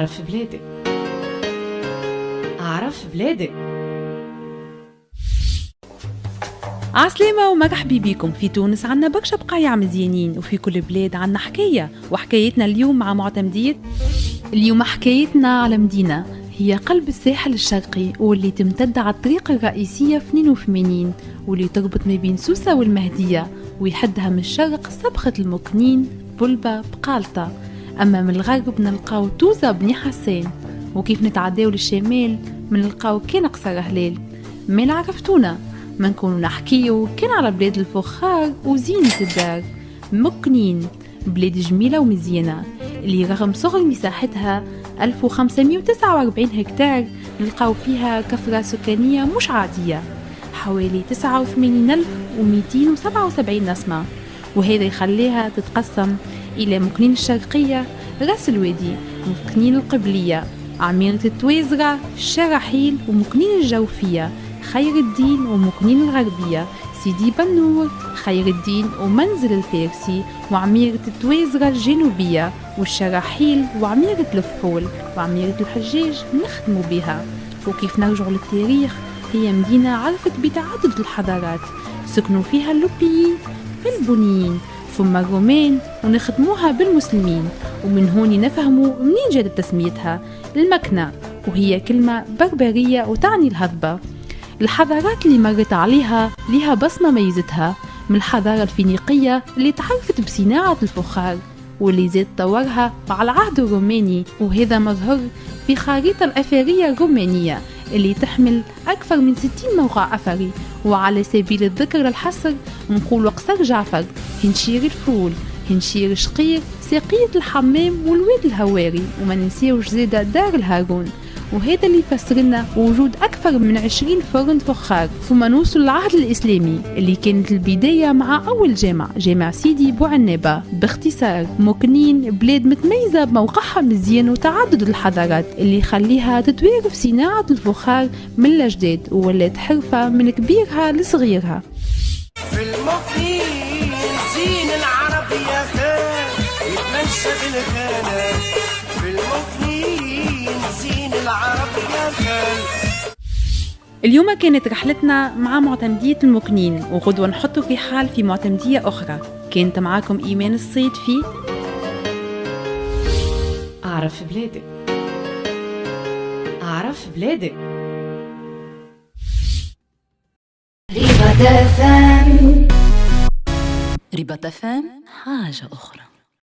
أعرف بلادي. أعرف بلادي. عسلامة ومرحبا بكم. في تونس عنا برشا بقايع مزيانين، وفي كل بلاد عنا حكاية، وحكايتنا اليوم مع معتمدية. اليوم حكايتنا على مدينة هي قلب الساحل الشرقي، واللي تمتد على الطريق الرئيسية في 82، واللي تربط ما بين سوسة والمهدية، ويحدها من الشرق صبخة المكنين بلبة بقالطة، أما من الغرب نلقاو توزة بني حسين، وكيف نتعداو للشمال منلقاو كان قصر هلال. من عرفتونا ما نكونوا نحكيو كان على بلاد الفخار وزينة الدار. مكنين بلاد جميلة ومزيانة اللي رغم صغر مساحتها 1549 هكتار نلقاو فيها كثرة سكانية مش عادية، حوالي 89277 نسمة، وهذا يخليها تتقسم إلى مكنين الشرقية، راس الوادي، مكنين القبلية، عميرة التويزرة، الشراحيل، ومكنين الجوفية، خير الدين، ومكنين الغربية، سيدي بنور، خير الدين، ومنزل الفارسي، وعميرة التويزرة الجنوبية، والشراحيل، وعميرة الفحول، وعميرة الحجاج نختموا بها. وكيف نرجعوا للتاريخ، هي مدينة عرفت بتعدد الحضارات، سكنوا فيها اللوبيين في البنيين ثم الرومان، ونخدموها بالمسلمين، ومن هون نفهموا منين جادت تسميتها المكنة، وهي كلمة بربرية وتعني الهضبة. الحضارات اللي مرت عليها لها بصمة ميزتها، من الحضارة الفينيقية اللي تعرفت بصناعة الفخار، واللي زاد طورها مع العهد الروماني، وهذا مظهر في خريطة الأثرية الرومانية اللي تحمل أكثر من 60 موقع أثري. وعلى سبيل الذكر للحصر نقول قصر جعفر، هنشير الفول، هنشير شقير، ساقية الحمام، والواد الهواري، وما ننسيوش زيادة دار الهارون. وهذا اللي يفسر لنا وجود أكثر من 20 فرن فخار. ثم نوصل للعهد الإسلامي اللي كانت البداية مع أول جامع سيدي بوعنبة. باختصار مكنين بلاد متميزة بموقعها مزيان وتعدد الحضارات اللي يخليها تتوارث صناعة الفخار من الأجداد، وولات حرفة من كبيرها لصغيرها. في المكنين زين العربية كان يتمشى بالخانة، في المكنين زين العربية كان. اليوم كانت رحلتنا مع معتمدية المكنين، وغدوة نحطوا في حال في معتمدية أخرى. كانت معاكم إيمان الصيد في أعرف بلادي. أعرف بلادي. ربا فام حاجة أخرى.